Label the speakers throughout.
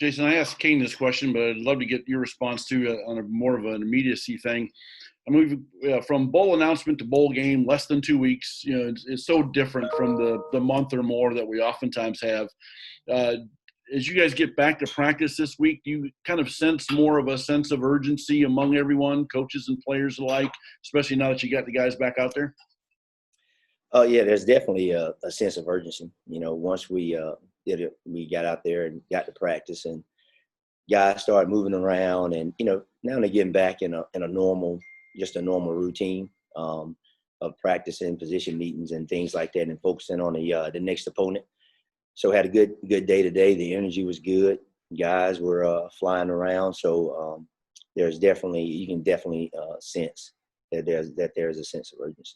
Speaker 1: Jason, I asked Kane this question, but I'd love to get your response to on a more of an immediacy thing. I mean, from bowl announcement to bowl game, less than 2 weeks. It's so different from the month or more that we oftentimes have. As you guys get back to practice this week, do you kind of sense more of a sense of urgency among everyone, coaches and players alike, especially now that you got the guys back out there?
Speaker 2: Oh yeah, there's definitely a sense of urgency. Once we we got out there and got to practice, and guys started moving around, and now they're getting back in a normal routine of practicing, position meetings, and things like that, and focusing on the next opponent. So had a good day today. The energy was good. Guys were flying around. So you can definitely sense that there's a sense of urgency.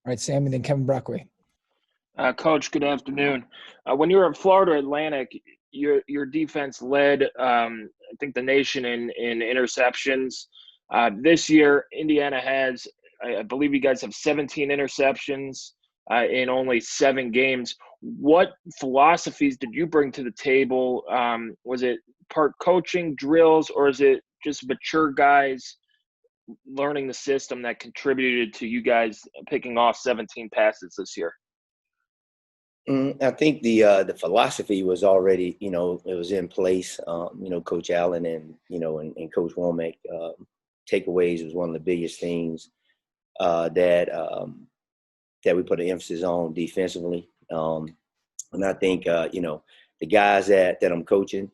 Speaker 3: All right, Sam, and then Kevin Brockway.
Speaker 4: Coach, good afternoon. When you were at Florida Atlantic, your defense led, I think, the nation in interceptions. This year, Indiana has, I believe you guys have 17 interceptions in only 7 games. What philosophies did you bring to the table? Was it part coaching, drills, or is it just mature guys learning the system that contributed to you guys picking off 17 passes this year?
Speaker 2: I think the philosophy was already, it was in place. Coach Allen and Coach Womack, takeaways was one of the biggest things that we put an emphasis on defensively. And I think, the guys that I'm coaching,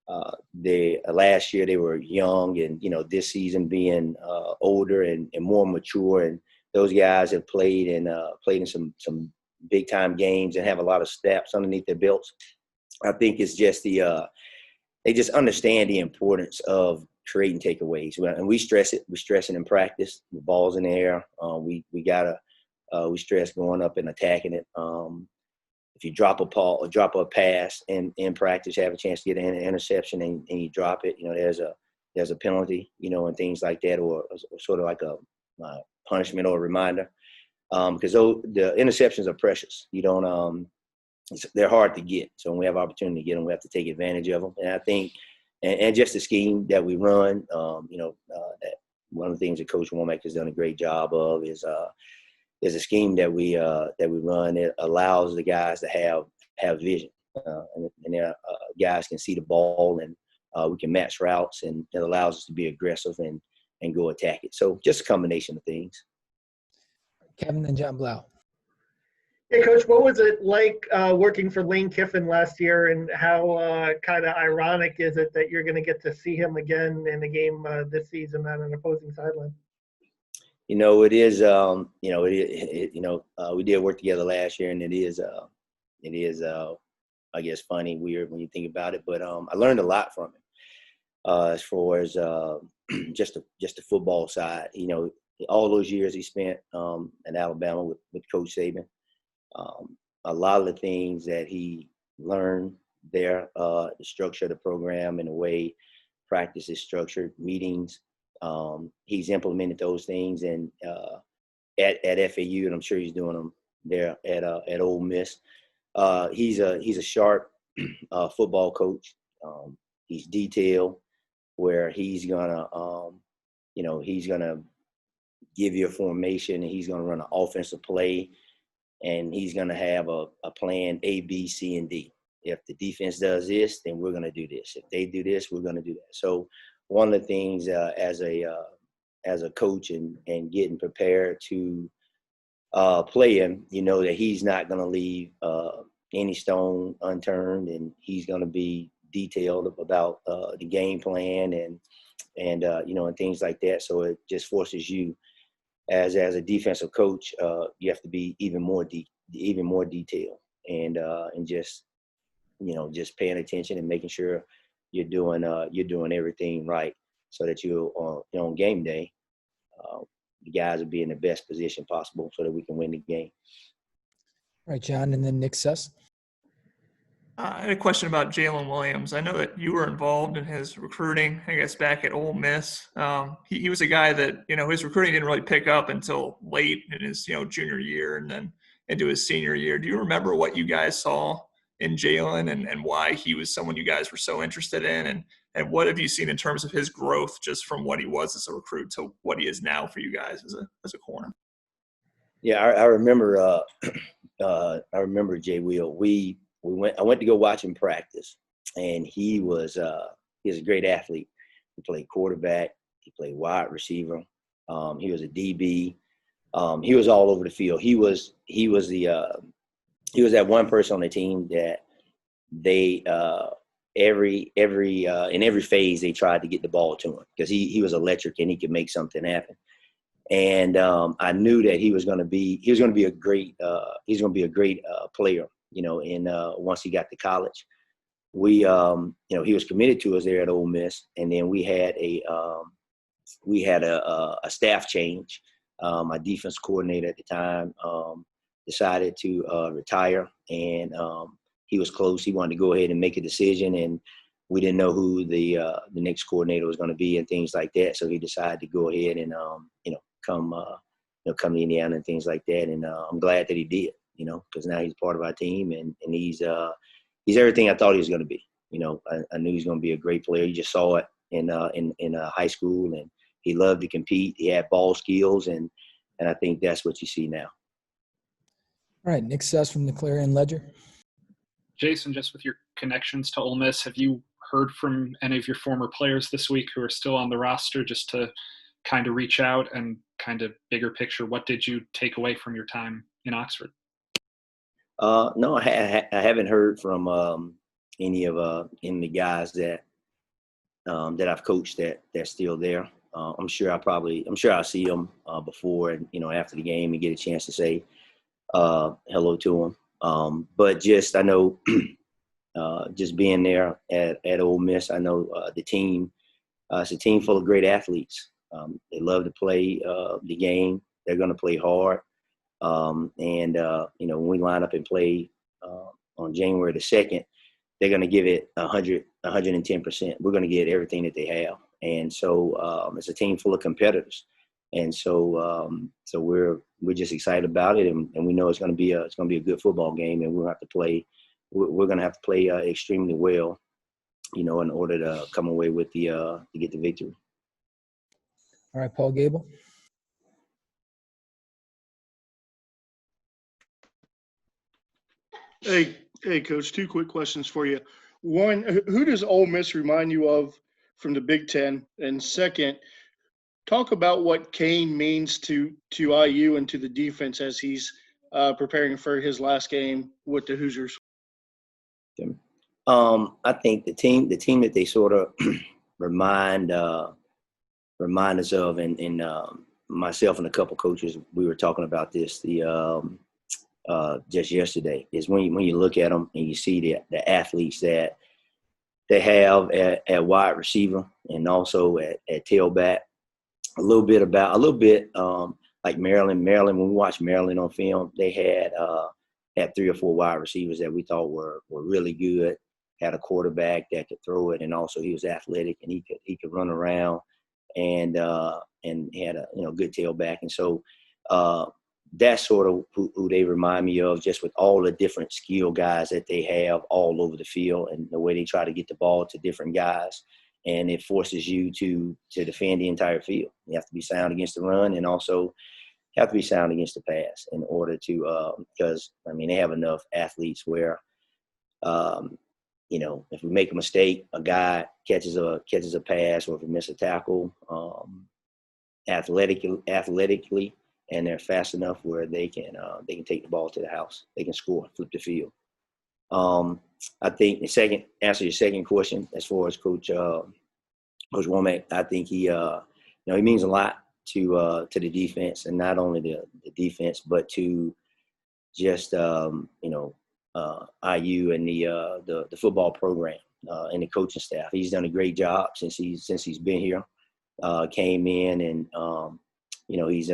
Speaker 2: last year they were young, and, this season being older and more mature, and those guys have played in some big time games and have a lot of steps underneath their belts. I think it's just they just understand the importance of creating takeaways, and we stress it. We stress it in practice. The ball's in the air. We stress going up and attacking it. If you drop a ball or drop a pass in practice, you have a chance to get an interception and you drop it. There's a penalty, and things like that, or sort of like a punishment or a reminder. Because the interceptions are precious. They're hard to get. So when we have opportunity to get them, we have to take advantage of them. And I think, and just the scheme that we run, that one of the things that Coach Womack has done a great job of is a scheme that we run. It allows the guys to have vision, and guys can see the ball, and we can match routes, and it allows us to be aggressive and go attack it. So just a combination of things.
Speaker 3: Kevin and John Blau.
Speaker 5: Hey, Coach, what was it like working for Lane Kiffin last year, and how kind of ironic is it that you're going to get to see him again in the game this season on an opposing sideline?
Speaker 2: It is. We did work together last year, and it is. I guess funny, weird when you think about it, but I learned a lot from him as far as just the football side. All those years he spent in Alabama with Coach Saban, a lot of the things that he learned there, the structure of the program and the way practice is structured, meetings. He's implemented those things and at FAU, and I'm sure he's doing them there at Ole Miss. He's a sharp football coach. He's detailed, where he's gonna give you a formation, and he's gonna run an offensive play, and he's gonna have a plan A, B, C, and D. If the defense does this, then we're gonna do this. If they do this, we're gonna do that. So one of the things as a coach and getting prepared to play him, that he's not going to leave any stone unturned, and he's going to be detailed about the game plan and things like that. So it just forces you as a defensive coach, you have to be even more detailed and just paying attention and making sure you're doing everything right, so that on game day, the guys will be in the best position possible so that we can win the game.
Speaker 3: All right, John, and then Nick Suss.
Speaker 6: I had a question about Jalen Williams. I know that you were involved in his recruiting, I guess, back at Ole Miss. He was a guy that, his recruiting didn't really pick up until late in his, junior year and then into his senior year. Do you remember what you guys saw in Jalen and why he was someone you guys were so interested in? And what have you seen in terms of his growth just from what he was as a recruit to what he is now for you guys as a corner?
Speaker 2: Yeah, I remember. I remember Jay Will. I went to go watch him practice, and he was a great athlete. He played quarterback. He played wide receiver. He was a DB. He was all over the field. He was that one person on the team that they in every phase they tried to get the ball to him because he was electric and he could make something happen. And I knew that he was going to be a great player. And once he got to college, he was committed to us there at Ole Miss, and then we had a staff change. My defense coordinator at the time decided to retire, and he was close. He wanted to go ahead and make a decision, and we didn't know who the next coordinator was going to be and things like that. So he decided to go ahead and come to Indiana and things like that. And I'm glad that he did, because now he's part of our team, and he's everything I thought he was going to be. I knew he was going to be a great player. You just saw it in high school, and he loved to compete. He had ball skills, and I think that's what you see now.
Speaker 3: All right, Nick Suss from the Clarion Ledger.
Speaker 7: Jason, just with your connections to Ole Miss, have you heard from any of your former players this week who are still on the roster, just to kind of reach out and kind of bigger picture, what did you take away from your time in Oxford?
Speaker 2: No, I haven't heard from any of the guys that I've coached that's still there. I'm sure I'll see them before and after the game and get a chance to say hello to them. But just I know just being there at Ole Miss, I know the team. It's a team full of great athletes. They love to play the game. They're going to play hard. When we line up and play on January the 2nd, they're going to give it 110%. We're going to get everything that they have. And so it's a team full of competitors. And so we're just excited about it, and we know it's going to be a good football game, and we're going to have to play extremely well, in order to come away with to get the victory.
Speaker 3: All right, Paul Gable.
Speaker 8: Hey, Coach, two quick questions for you. One, who does Ole Miss remind you of from the Big Ten? And second, talk about what Kane means to IU and to the defense as he's preparing for his last game with the Hoosiers.
Speaker 2: I think the team that they sort of remind us of, and myself and a couple coaches, we were talking about this just yesterday, is when you look at them and you see the athletes that they have at wide receiver and also at tailback. A little bit like Maryland. When we watched Maryland on film, they had 3 or 4 wide receivers that we thought were really good. Had a quarterback that could throw it, and also he was athletic and he could run around, and had a good tailback. And so that's sort of who they remind me of, just with all the different skill guys that they have all over the field and the way they try to get the ball to different guys. And it forces you to defend the entire field. You have to be sound against the run, and also have to be sound against the pass in order to because they have enough athletes where if we make a mistake, a guy catches a pass, or if we miss a tackle, athletically, and they're fast enough where they can take the ball to the house. They can score, flip the field. I think answer your second question, as far as Coach Womack, I think he means a lot to the defense, and not only the defense, but to just IU and the football program and the coaching staff. He's done a great job since he's been here. Came in and he's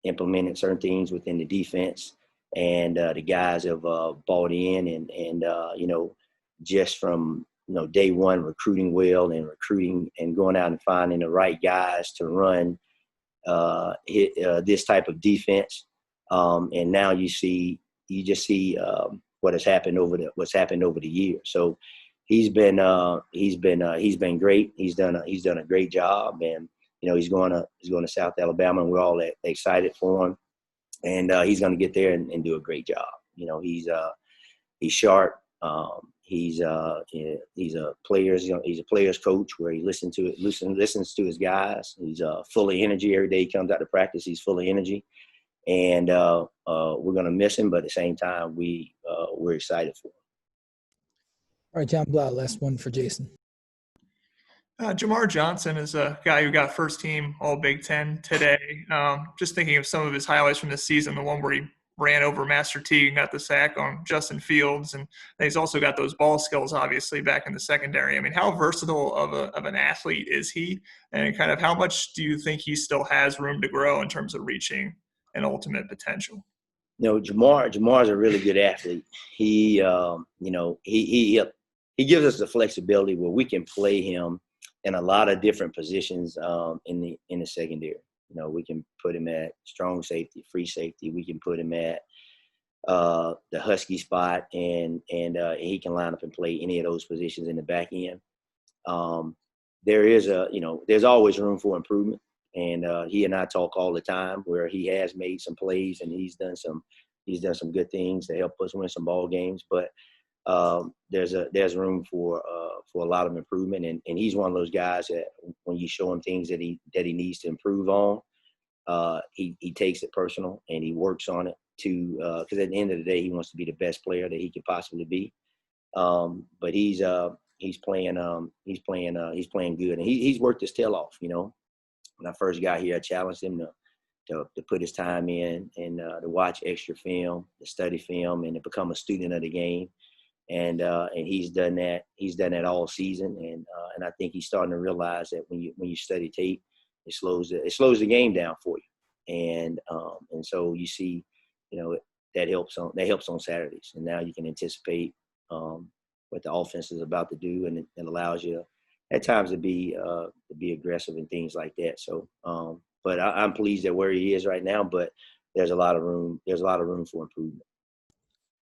Speaker 2: implemented certain things within the defense, and the guys have bought in, and just from day one, recruiting well and going out and finding the right guys to run this type of defense. And now you just see what's happened over the years. So he's been great. He's done a great job, and he's going to South Alabama, and we're all excited for him. And he's going to get there and do a great job. He's sharp. He's a player's coach where he listens to his guys. He's full of energy every day. He comes out to practice. He's full of energy, and we're going to miss him. But at the same time, we're excited for him.
Speaker 3: All right, John Blau, last one for Jason.
Speaker 6: Jamar Johnson is a guy who got first team All Big Ten today. Just thinking of some of his highlights from this season, the one where he ran over Master Teague and got the sack on Justin Fields. And he's also got those ball skills, obviously, back in the secondary. I mean, how versatile of an athlete is he? And kind of how much do you think he still has room to grow in terms of reaching an ultimate potential?
Speaker 2: Jamar's a really good athlete. He gives us the flexibility where we can play him in a lot of different positions in the secondary. We can put him at strong safety, free safety. We can put him at the Husky spot, and he can line up and play any of those positions in the back end. There's always room for improvement, and he and I talk all the time where he has made some plays and he's done some good things to help us win some ball games, but there's room for a lot of improvement, and he's one of those guys that when you show him things that he needs to improve on, he takes it personal and he works on it too, because at the end of the day he wants to be the best player that he could possibly be. But he's playing good, and he's worked his tail off. When I first got here, I challenged him to put his time in and to watch extra film, to study film, and to become a student of the game. And he's done that. He's done that all season, and I think he's starting to realize that when you study tape, it slows the game down for you. And so you see, that helps on Saturdays. And now you can anticipate what the offense is about to do, and it allows you at times to be aggressive and things like that. So, but I'm pleased at where he is right now. But there's a lot of room for improvement.